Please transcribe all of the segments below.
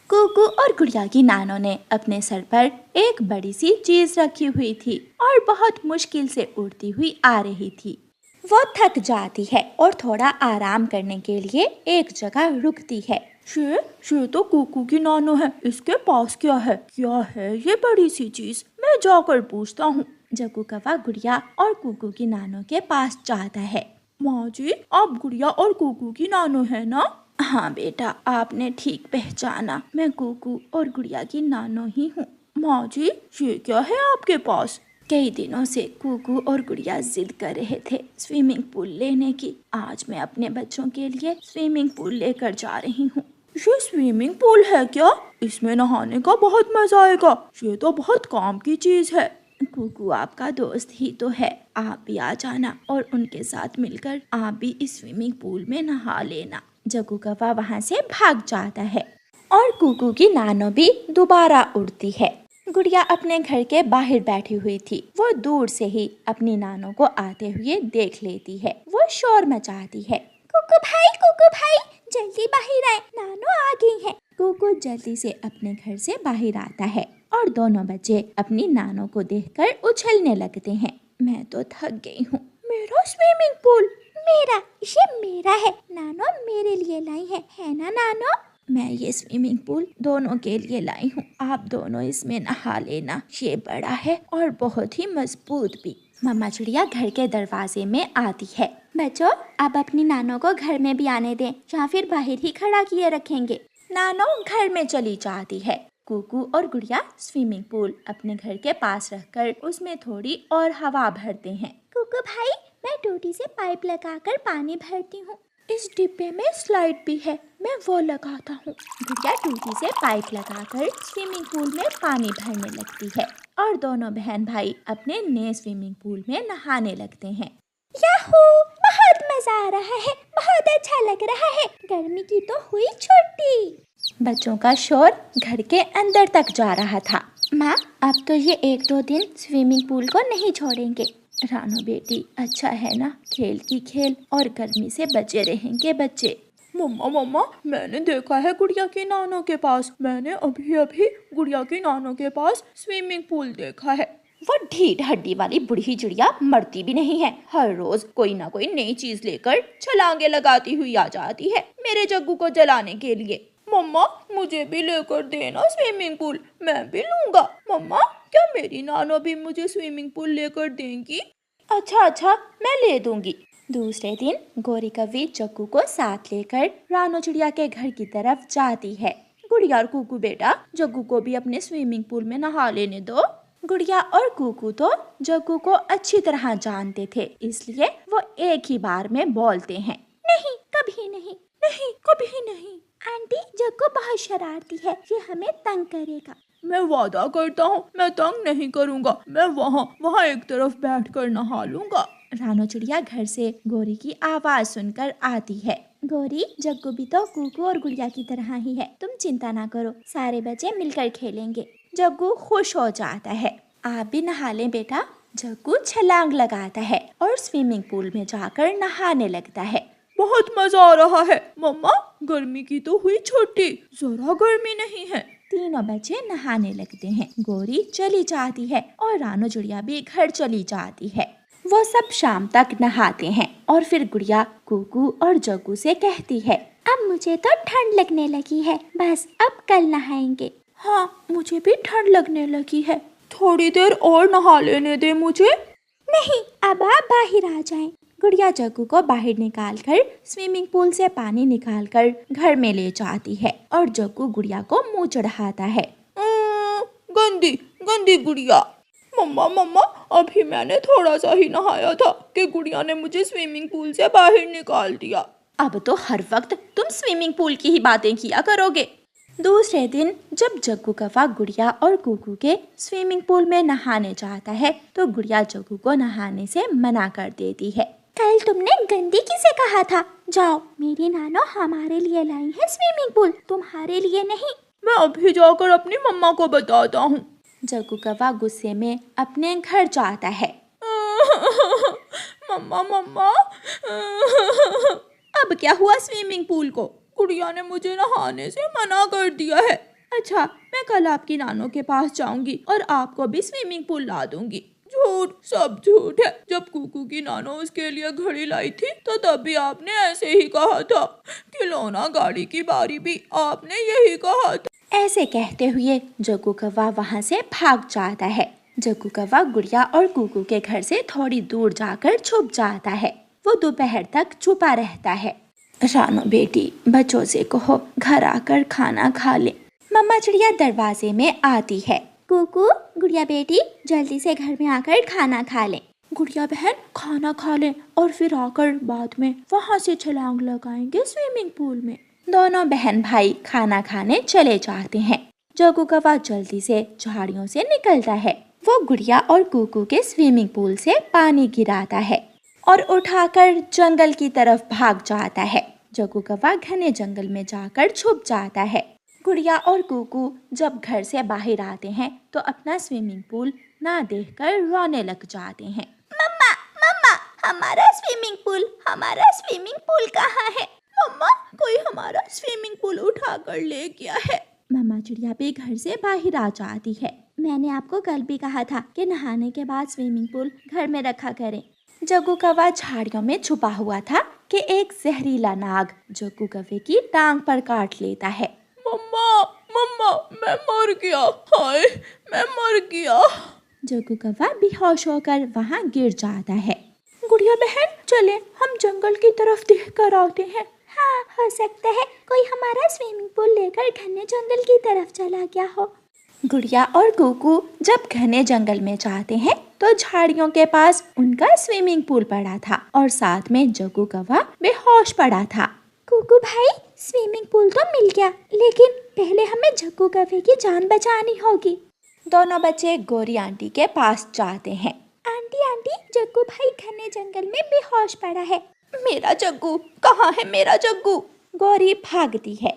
कुकू और गुड़िया की नानो ने अपने सर पर एक बड़ी सी चीज रखी हुई थी और बहुत मुश्किल से उड़ती हुई आ रही थी। वो थक जाती है और थोड़ा आराम करने के लिए एक जगह रुकती है। ये तो कुकू की नानो है, इसके पास क्या है ये बड़ी सी चीज? मैं जाकर पूछता हूँ। जग्गू कौवा गुड़िया और कुकू की नानो के पास जाता है। माँ जी, आप गुड़िया और कुकू की नानो है ना? हाँ बेटा, आपने ठीक पहचाना, मैं कुकू और गुड़िया की नानो ही हूँ। माँ जी, ये क्या है आपके पास? कई दिनों से कुकू और गुड़िया जिद कर रहे थे स्विमिंग पूल लेने की। आज मैं अपने बच्चों के लिए स्विमिंग पूल लेकर जा रही हूँ। ये स्विमिंग पूल है क्या? इसमें नहाने का बहुत मजा आएगा। ये तो बहुत काम की चीज है। कुकू आपका दोस्त ही तो है, आप भी आ जाना और उनके साथ मिलकर आप भी इस स्विमिंग पूल में नहा लेना। जग्गू कौवा वहाँ से भाग जाता है और कुकू की नानो भी दोबारा उड़ती है। गुड़िया अपने घर के बाहर बैठी हुई थी। वो दूर से ही अपनी नानो को आते हुए देख लेती है। वो शोर मचाती है, कुकू भाई, जल्दी बाहर आए, नानो आ गई है। कुकू जल्दी से अपने घर से बाहर आता है और दोनों बच्चे अपनी नानो को देखकर उछलने लगते हैं। मैं तो थक गई हूँ। मेरा स्विमिंग पूल? ये मेरा है, नानो मेरे लिए लाई है ना नानो? मैं ये स्विमिंग पूल दोनों के लिए लाई हूँ, आप दोनों इसमें नहा लेना। ये बड़ा है और बहुत ही मजबूत भी। मम्मा चिड़िया घर के दरवाजे में आती है। बच्चों, अब अपनी नानो को घर में भी आने दें या फिर बाहर ही खड़ा किए रखेंगे। नानो घर में चली जाती है। कुकू और गुड़िया स्विमिंग पूल अपने घर के पास रखकर उसमें थोड़ी और हवा भरते हैं। कुकू भाई, मैं टूटी से पाइप लगाकर पानी भरती हूँ। इस डिब्बे में स्लाइड भी है, मैं वो लगाता हूँ। गुड़िया टूटी से पाइप लगाकर स्विमिंग पूल में पानी भरने लगती है और दोनों बहन भाई अपने नए स्विमिंग पूल में नहाने लगते हैं। याहू, बहुत मजा आ रहा है, बहुत अच्छा लग रहा है। गर्मी की तो हुई छुट्टी। बच्चों का शोर घर के अंदर तक जा रहा था। माँ, अब तो ये 1-2 दिन स्विमिंग पूल को नहीं छोड़ेंगे। रानो बेटी, अच्छा है ना, खेल की खेल और गर्मी से बचे रहेंगे बच्चे। मम्मा, मैंने देखा है गुड़िया की नानो के पास। मैंने अभी गुड़िया की नानो के पास स्विमिंग पूल देखा है। वो ढीठ हड्डी वाली बुढ़ी चिड़िया मरती भी नहीं है। हर रोज कोई ना कोई नई चीज लेकर छलांगे लगाती हुई आ जाती है मेरे जग्गू को जलाने के लिए। मम्मा, मुझे भी लेकर देना स्विमिंग पूल, मैं भी लूंगा। मम्मा, क्या मेरी नानो भी मुझे स्विमिंग पूल लेकर देंगी? अच्छा, मैं ले दूंगी। दूसरे दिन गोरी कौवी जग्गू को साथ लेकर रानो चिड़िया के घर की तरफ जाती है। गुड़िया और कुकू बेटा, जग्गू को भी अपने स्विमिंग पूल में नहा लेने दो। गुड़िया और कुकू तो जग्गू को अच्छी तरह जानते थे, इसलिए वो एक ही बार में बोलते हैं, नहीं, कभी नहीं। नहीं, कभी नहीं। आंटी, जग्गू बहुत शरारती है, ये हमें तंग करेगा। मैं वादा करता हूँ, मैं तंग नहीं करूँगा। मैं वहाँ एक तरफ बैठकर नहा लूंगा। रानो चिड़िया घर से गोरी की आवाज सुनकर आती है। गोरी, जग्गू भी तो कुकू और गुड़िया की तरह ही है, तुम चिंता ना करो, सारे बच्चे मिलकर खेलेंगे। जग्गू खुश हो जाता है। आप भी नहा लें बेटा। जग्गू छलांग लगाता है और स्विमिंग पूल में जाकर नहाने लगता है। बहुत मजा आ रहा है। मम्मा, गर्मी की तो हुई छुट्टी, जरा गर्मी नहीं है। तीनों बच्चे नहाने लगते हैं। गोरी चली जाती है और रानो चिड़िया भी घर चली जाती है। वो सब शाम तक नहाते हैं और फिर गुड़िया कुकू और जग्गू से कहती है, अब मुझे तो ठंड लगने लगी है, बस अब कल नहाएंगे। हाँ, मुझे भी ठंड लगने लगी है, थोड़ी देर और नहा लेने दे मुझे। नहीं, अब आप बाहर आ जाएं। गुड़िया जग्गू को बाहर निकालकर स्विमिंग पूल से पानी निकालकर घर में ले जाती है और जग्गू गुड़िया को मुंह चढ़ाता है। गंदी गुड़िया। मम्मा, अभी मैंने थोड़ा सा ही नहाया था कि गुड़िया ने मुझे स्विमिंग पूल से बाहर निकाल दिया। अब तो हर वक्त तुम स्विमिंग पूल की ही बातें किया करोगे। दूसरे दिन जब जग्गू कौवा गुड़िया और कुकू के स्विमिंग पूल में नहाने जाता है तो गुड़िया जग्गू को नहाने से मना कर देती है। कल तुमने गंदी किसे कहा था? जाओ, मेरी नानो हमारे लिए लाई है स्विमिंग पूल, तुम्हारे लिए नहीं। मैं अभी जाकर अपनी मम्मा को बताता हूँ। जग्गू कौवा गुस्से में अपने घर जाता है। मम्मा, अब क्या हुआ स्विमिंग पूल को? गुड़िया ने मुझे नहाने से मना कर दिया है। अच्छा, मैं कल आपकी नानों के पास जाऊंगी और आपको भी स्विमिंग पूल ला दूंगी। झूठ, सब झूठ है। जब कुकू की नानो उसके लिए घड़ी लाई थी तो तब भी आपने ऐसे ही कहा था। खिलौना गाड़ी की बारी भी आपने यही कहा था। ऐसे कहते हुए जग्गू कौवा वहाँ से भाग जाता है। जग्गू कौवा गुड़िया और कुकू के घर से थोड़ी दूर जाकर छुप जाता है। वो दोपहर तक छुपा रहता है। रानो बेटी, बच्चों से कहो घर आकर खाना खा ले। मम्मा चिड़िया दरवाजे में आती है। कुकू, गुड़िया बेटी, जल्दी से घर में आकर खाना खा ले। गुड़िया बहन खाना खा ले और फिर आकर बाद में वहाँ से छलांग लगाएंगे स्विमिंग पूल में। दोनों बहन भाई खाना खाने चले जाते हैं। जग्गू कौवा जल्दी से झाड़ियों से निकलता है। वो गुड़िया और कुकू के स्विमिंग पूल से पानी गिराता है और उठाकर जंगल की तरफ भाग जाता है। जग्गू कौवा घने जंगल में जाकर छुप जाता है। गुड़िया और कुकू जब घर से बाहर आते हैं तो अपना स्विमिंग पूल ना देखकर रोने लग जाते हैं। मम्मा, मम्मा, हमारा स्विमिंग पूल कहाँ है? मम्मा, कोई हमारा स्विमिंग पूल उठा कर ले गया है। मम्मा चिड़िया भी घर से बाहर आ जाती है। मैंने आपको कल भी कहा था कि नहाने के बाद स्विमिंग पूल घर में रखा करें। जग्गू कौवा झाड़ियों में छुपा हुआ था कि एक जहरीला नाग जग्गू कौवे की टांग पर काट लेता है। मम्मा, मम्मा, मैं मर गया। हाय, मैं मर गया। जग्गू कौवा बेहोश होकर वहाँ गिर जाता है। गुड़िया बहन, चले हम जंगल की तरफ देख कर आते हैं। हाँ, हो सकता है कोई हमारा स्विमिंग पूल लेकर घने जंगल की तरफ चला गया हो। गुड़िया और कुकू जब घने जंगल में जाते हैं तो झाड़ियों के पास उनका स्विमिंग पूल पड़ा था और साथ में जग्गू कौवा बेहोश पड़ा था। कुकू भाई, स्विमिंग पूल तो मिल गया, लेकिन पहले हमें जग्गू कौवे की जान बचानी होगी। दोनों बच्चे गौरी आंटी के पास जाते हैं। आंटी, आंटी, जग्गू भाई घने जंगल में बेहोश पड़ा है। मेरा जग्गू कहाँ है? मेरा जग्गू। गौरी भागती है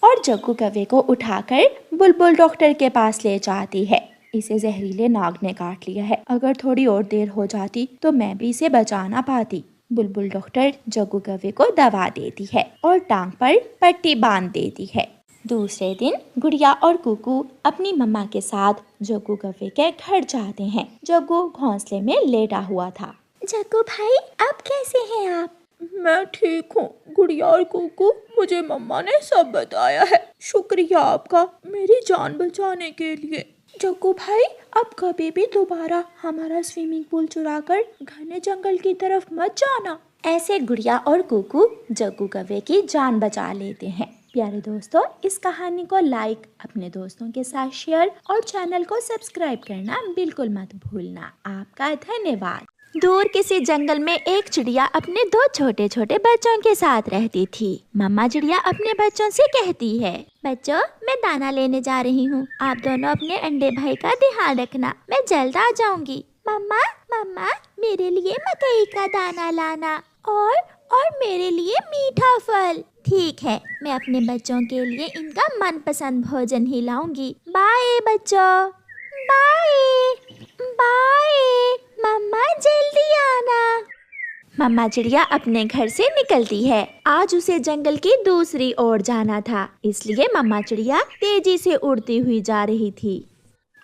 और जग्गू कौवे को उठाकर बुलबुल डॉक्टर के पास ले जाती है। इसे जहरीले नाग ने काट लिया है। अगर थोड़ी और देर हो जाती तो मैं भी इसे बचा ना पाती। बुलबुल डॉक्टर जग्गू कौवे को दवा देती है और टांग पर पट्टी बांध देती है। दूसरे दिन गुड़िया और कुकू अपनी मम्मा के साथ जग्गू कौवे के घर जाते हैं। जग्गू घोंसले में लेटा हुआ था। जग्गू भाई, अब कैसे हैं आप? मैं ठीक हूँ गुड़िया और कुकू, मुझे मम्मा ने सब बताया है। शुक्रिया आपका मेरी जान बचाने के लिए। जग्गू भाई, अब कभी भी दोबारा हमारा स्विमिंग पूल चुराकर घने जंगल की तरफ मत जाना। ऐसे गुड़िया और कुकू जग्गू कौवे की जान बचा लेते हैं। प्यारे दोस्तों, इस कहानी को लाइक, अपने दोस्तों के साथ शेयर और चैनल को सब्सक्राइब करना बिल्कुल मत भूलना। आपका धन्यवाद। दूर किसी जंगल में एक चिड़िया अपने दो छोटे छोटे बच्चों के साथ रहती थी। मम्मा चिड़िया अपने बच्चों से कहती है, बच्चों, मैं दाना लेने जा रही हूँ। आप दोनों अपने अंडे भाई का ध्यान रखना, मैं जल्द आ जाऊंगी। मम्मा, मम्मा, मेरे लिए मकई का दाना लाना और मेरे लिए मीठा फल। ठीक है, मैं अपने बच्चों के लिए इनका मनपसंद भोजन ही लाऊंगी। बाय बच्चों, बाय बाय। मम्मा जल्दी आना। मम्मा चिड़िया अपने घर से निकलती है। आज उसे जंगल की दूसरी ओर जाना था, इसलिए मम्मा चिड़िया तेजी से उड़ती हुई जा रही थी।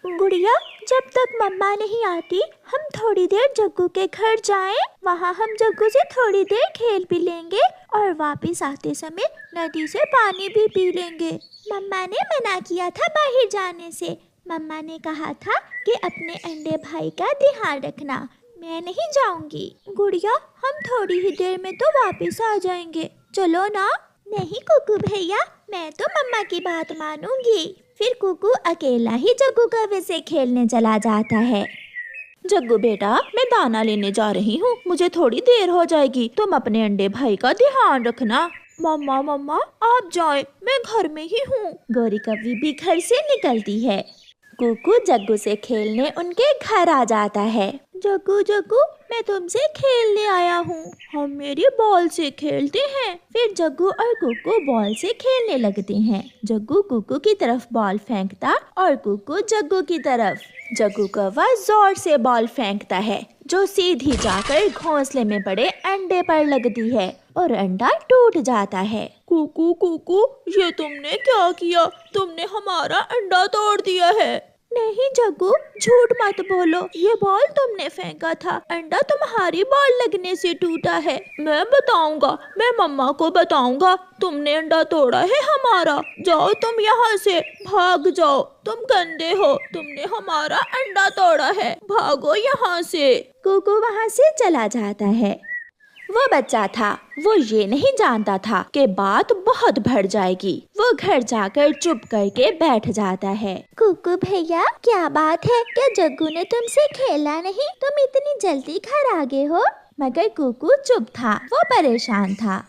गुड़िया, जब तक मम्मा नहीं आती हम थोड़ी देर जग्गू के घर जाएं। वहाँ हम जग्गू से थोड़ी देर खेल भी लेंगे और वापस आते समय नदी से पानी भी पी लेंगे। मम्मा ने मना किया था बाहर जाने से। मम्मा ने कहा था कि अपने अंडे भाई का ध्यान रखना। मैं नहीं जाऊंगी। गुड़िया, हम थोड़ी ही देर में तो वापस आ जाएंगे, चलो ना। नहीं कुकू भैया, मैं तो मम्मा की बात मानूंगी। फिर कुकू अकेला ही जग्गू कौवे से खेलने चला जाता है। जग्गू बेटा, मैं दाना लेने जा रही हूँ, मुझे थोड़ी देर हो जाएगी, तुम अपने अंडे भाई का ध्यान रखना। मम्मा, मम्मा आप जाएं, मैं घर में ही हूँ। गौरी कौवी भी घर से निकलती है। कुकू जग्गू से खेलने उनके घर आ जाता है। जग्गू जग्गू, मैं तुमसे खेलने आया हूँ, हम मेरी बॉल से खेलते हैं। फिर जग्गू और कुकू बॉल से खेलने लगते हैं। जग्गू कुकू की तरफ बॉल फेंकता और कुकू जग्गू की तरफ। जग्गू कौवा जोर से बॉल फेंकता है जो सीधी जाकर घोंसले में पड़े अंडे पर लगती है और अंडा टूट जाता है। कुकू कुकू, ये तुमने क्या किया? तुमने हमारा अंडा तोड़ दिया है। नहीं जग्गू, झूठ मत बोलो, ये बॉल तुमने फेंका था, अंडा तुम्हारी बॉल लगने से टूटा है। मैं बताऊंगा, मैं मम्मा को बताऊंगा, तुमने अंडा तोड़ा है हमारा। जाओ तुम यहाँ से, भाग जाओ, तुम गंदे हो, तुमने हमारा अंडा तोड़ा है, भागो यहाँ से। कुकू वहाँ से चला जाता है। वो बच्चा था, वो ये नहीं जानता था कि बात बहुत बढ़ जाएगी। वो घर जाकर चुप करके बैठ जाता है। कुकू भैया, क्या बात है? क्या जग्गू ने तुमसे खेला नहीं? तुम इतनी जल्दी घर आ गए हो? मगर कुकू चुप था, वो परेशान था।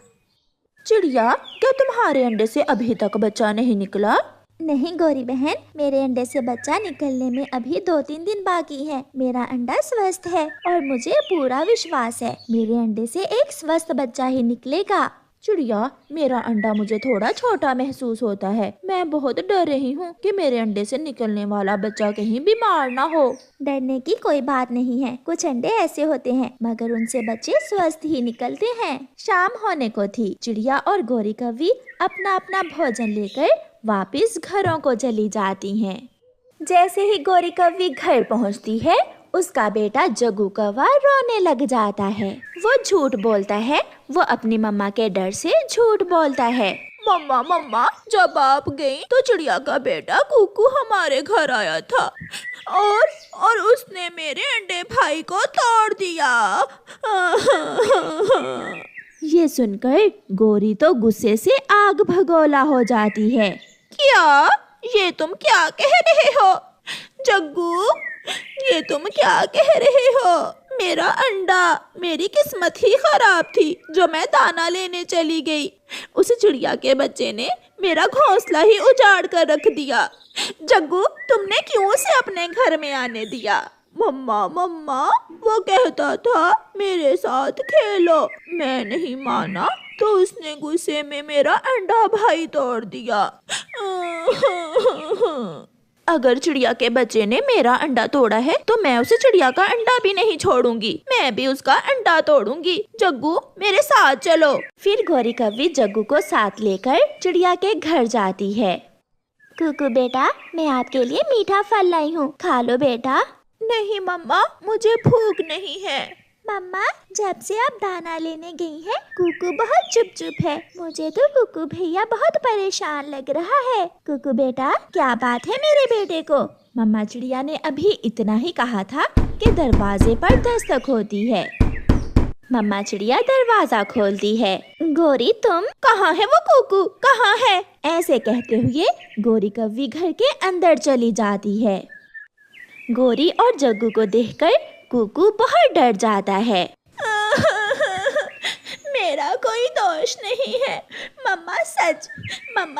चिड़िया, क्या तुम्हारे अंडे से अभी तक बच्चा नहीं निकला? नहीं गौरी बहन, मेरे अंडे से बच्चा निकलने में अभी 2-3 दिन बाकी है। मेरा अंडा स्वस्थ है और मुझे पूरा विश्वास है मेरे अंडे से एक स्वस्थ बच्चा ही निकलेगा। चिड़िया, मेरा अंडा मुझे थोड़ा छोटा महसूस होता है। मैं बहुत डर रही हूँ कि मेरे अंडे से निकलने वाला बच्चा कहीं बीमार ना हो। डरने की कोई बात नहीं है, कुछ अंडे ऐसे होते हैं मगर उनसे बच्चे स्वस्थ ही निकलते हैं। शाम होने को थी। चिड़िया और गौरी कौवी अपना अपना भोजन लेकर वापस घरों को चली जाती हैं। जैसे ही गौरी कौवी घर पहुंचती है, उसका बेटा जग्गू कौवा रोने लग जाता है। वो झूठ बोलता है, वो अपनी मम्मा के डर से झूठ बोलता है। मम्मा मम्मा, जब आप गई तो चिड़िया का बेटा कुकू हमारे घर आया था और उसने मेरे अंडे भाई को तोड़ दिया। ये सुनकर गौरी तो गुस्से से आग भगोला हो जाती है। क्या? ये तुम क्या कह रहे हो? जग्गू, ये तुम क्या कह रहे हो? मेरा अंडा, मेरी किस्मत ही खराब थी जो मैं दाना लेने चली गई। उस चिड़िया के बच्चे ने मेरा घोंसला ही उजाड़ कर रख दिया। जग्गू, तुमने क्यों उसे अपने घर में आने दिया? मम्मा मम्मा, वो कहता था मेरे साथ खेलो, मैं नहीं माना तो उसने गुस्से में मेरा अंडा भाई तोड़ दिया। अगर चिड़िया के बच्चे ने मेरा अंडा तोड़ा है तो मैं उसे चिड़िया का अंडा भी नहीं छोड़ूंगी, मैं भी उसका अंडा तोड़ूंगी। जग्गू, मेरे साथ चलो। फिर गौरी कौवी जग्गू को साथ लेकर चिड़िया के घर जाती है। कुकू बेटा, मैं आपके लिए मीठा फल लाई हूँ, खा लो बेटा। नहीं मम्मा, मुझे भूख नहीं है। मम्मा, जब से आप दाना लेने गई हैं, कुकू बहुत चुप है। मुझे तो कुकू भैया बहुत परेशान लग रहा है। कुकू बेटा, क्या बात है मेरे बेटे को? मम्मा चिड़िया ने अभी इतना ही कहा था कि दरवाजे पर दस्तक होती है। मम्मा चिड़िया दरवाजा खोलती है। गौरी, तुम? कहाँ है वो कुकू, कहाँ है? ऐसे कहते हुए गौरी कौवी घर के अंदर चली जाती है। गौरी और जग्गू को देखकर कुकू बहुत डर जाता है। मेरा कोई दोष नहीं है मम्मा,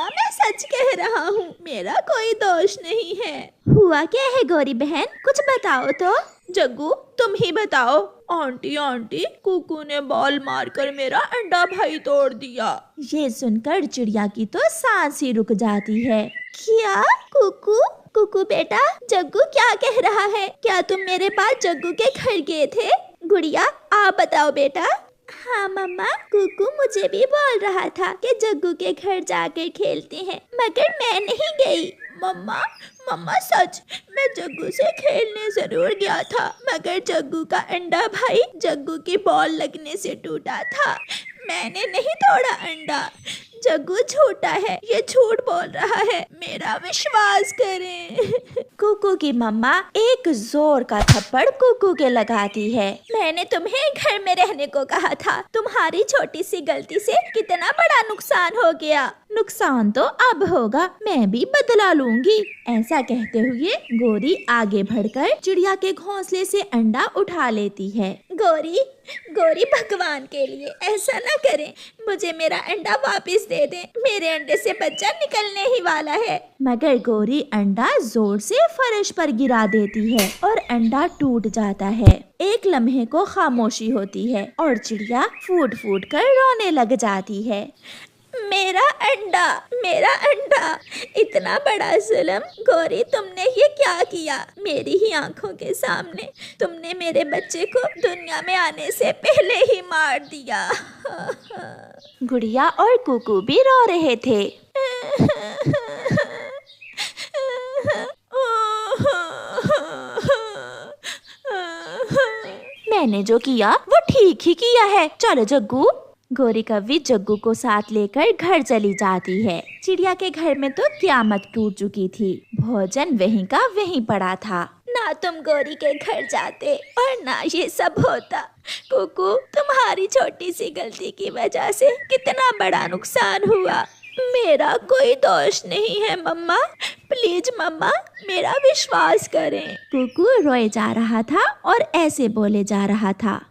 मैं सच कह रहा हूँ, मेरा कोई दोष नहीं है। हुआ क्या है गौरी बहन, कुछ बताओ तो। जग्गू, तुम ही बताओ। आंटी, कुकू ने बॉल मारकर मेरा अंडा भाई तोड़ दिया। ये सुनकर चिड़िया की तो सांस ही रुक जाती है। क्या? कुकू बेटा, जग्गू क्या कह रहा है? क्या तुम मेरे पास जग्गू के घर गए थे? गुड़िया, आप बताओ बेटा। हाँ मम्मा, कुकू मुझे भी बोल रहा था कि जग्गू के घर जाकर खेलते हैं, मगर मैं नहीं गई। मम्मा सच, मैं जग्गू से खेलने जरूर गया था, मगर जग्गू का अंडा भाई जग्गू की बॉल लगने से टूटा था। मैंने नहीं तोड़ा अंडा। जग्गू झूठा है, ये झूठ बोल रहा है, मेरा विश्वास करें। कुकू की मम्मा एक जोर का थप्पड़ कुकू के लगाती है। मैंने तुम्हें घर में रहने को कहा था, तुम्हारी छोटी सी गलती से कितना बड़ा नुकसान हो गया। नुकसान तो अब होगा, मैं भी बदला लूंगी। ऐसा कहते हुए गोरी आगे बढ़कर चिड़िया के घोंसले से अंडा उठा लेती है। गोरी गोरी भगवान के लिए ऐसा ना करें, मुझे मेरा अंडा वापस दे दें, मेरे अंडे से बच्चा निकलने ही वाला है। मगर गोरी अंडा जोर से फर्श पर गिरा देती है और अंडा टूट जाता है। एक लम्हे को खामोशी होती है और चिड़िया फूट फूट कर रोने लग जाती है। मेरा अंडा, मेरा अंडा, इतना बड़ा जुल्म। गोरी तुमने ये क्या किया? मेरी ही आंखों के सामने तुमने मेरे बच्चे को दुनिया में आने से पहले ही मार दिया। गुड़िया और कुकू भी रो रहे थे। मैंने जो किया वो ठीक ही किया है। चलो जग्गू। गोरी कव्वी जग्गू को साथ लेकर घर चली जाती है। चिड़िया के घर में तो क़यामत टूट चुकी थी। भोजन वहीं का वहीं पड़ा था। ना तुम गोरी के घर जाते और ना ये सब होता। कुकू, तुम्हारी छोटी सी गलती की वजह से कितना बड़ा नुकसान हुआ। मेरा कोई दोष नहीं है मम्मा, प्लीज मम्मा मेरा विश्वास करें। कुकू रोए जा रहा था और ऐसे बोले जा रहा था।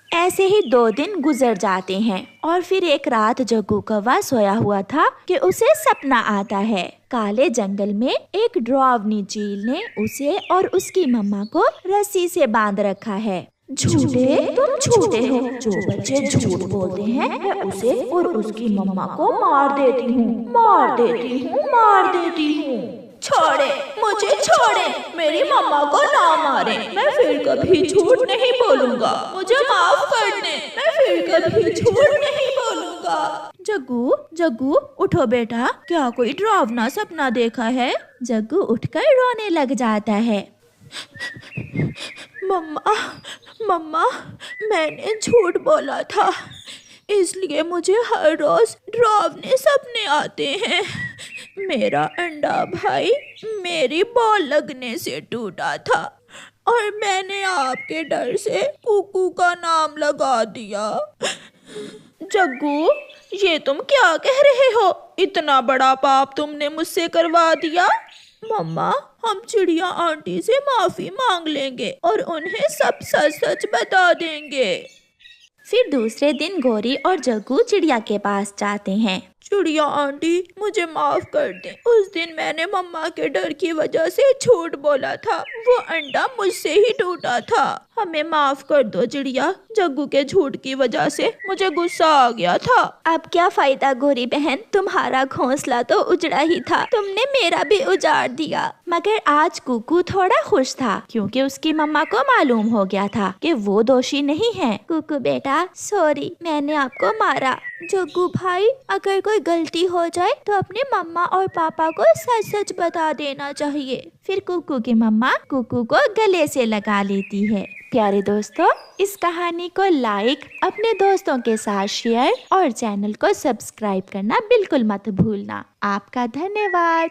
ऐसे ही 2 दिन गुजर जाते हैं और फिर एक रात जग्गू कौवा सोया हुआ था कि उसे सपना आता है। काले जंगल में एक डरावनी चील ने उसे और उसकी मम्मा को रस्सी से बांध रखा है। झूठे, तुम झूठे हो। जो बच्चे झूठ बोलते हैं मैं उसे और उसकी मम्मा को मार देती हूँ, मार देती हूँ, मार देती हूँ। छोड़े, मुझे छोड़े, मेरी मम्मा को ना मारे। मैं फिर कभी झूठ नहीं बोलूँगा, मुझे माफ कर दे, मैं फिर कभी झूठ नहीं बोलूँगा। जग्गू, जग्गू उठो बेटा, क्या कोई डरावना सपना देखा है? जग्गू उठकर रोने लग जाता है। मम्मा, मम्मा मैंने झूठ बोला था, इसलिए मुझे हर रोज डरावने सपने आते हैं। मेरा अंडा भाई मेरी बॉल लगने से टूटा था और मैंने आपके डर से कुकू का नाम लगा दिया। जग्गू, ये तुम क्या कह रहे हो? इतना बड़ा पाप तुमने मुझसे करवा दिया। मम्मा, हम चिड़िया आंटी से माफी मांग लेंगे और उन्हें सब सच सच बता देंगे। फिर दूसरे दिन गोरी और जग्गू चिड़िया के पास जाते हैं। चिड़िया आंटी मुझे माफ कर दें, उस दिन मैंने मम्मा के डर की वजह से झूठ बोला था, वो अंडा मुझसे ही टूटा था। हमें माफ कर दो चिड़िया, जग्गू के झूठ की वजह से मुझे गुस्सा आ गया था। अब क्या फायदा गोरी बहन, तुम्हारा घोंसला तो उजड़ा ही था, तुमने मेरा भी उजाड़ दिया। मगर आज कुकू थोड़ा खुश था क्योंकि उसकी मम्मा को मालूम हो गया था कि वो दोषी नहीं है। कुकू बेटा सॉरी, मैंने आपको मारा। जग्गू भाई, अगर कोई गलती हो जाए तो अपने मम्मा और पापा को सच सच बता देना चाहिए। फिर कुकू की मम्मा कुकू को गले से लगा लेती है। प्यारे दोस्तों, इस कहानी को लाइक, अपने दोस्तों के साथ शेयर और चैनल को सब्सक्राइब करना बिल्कुल मत भूलना। आपका धन्यवाद।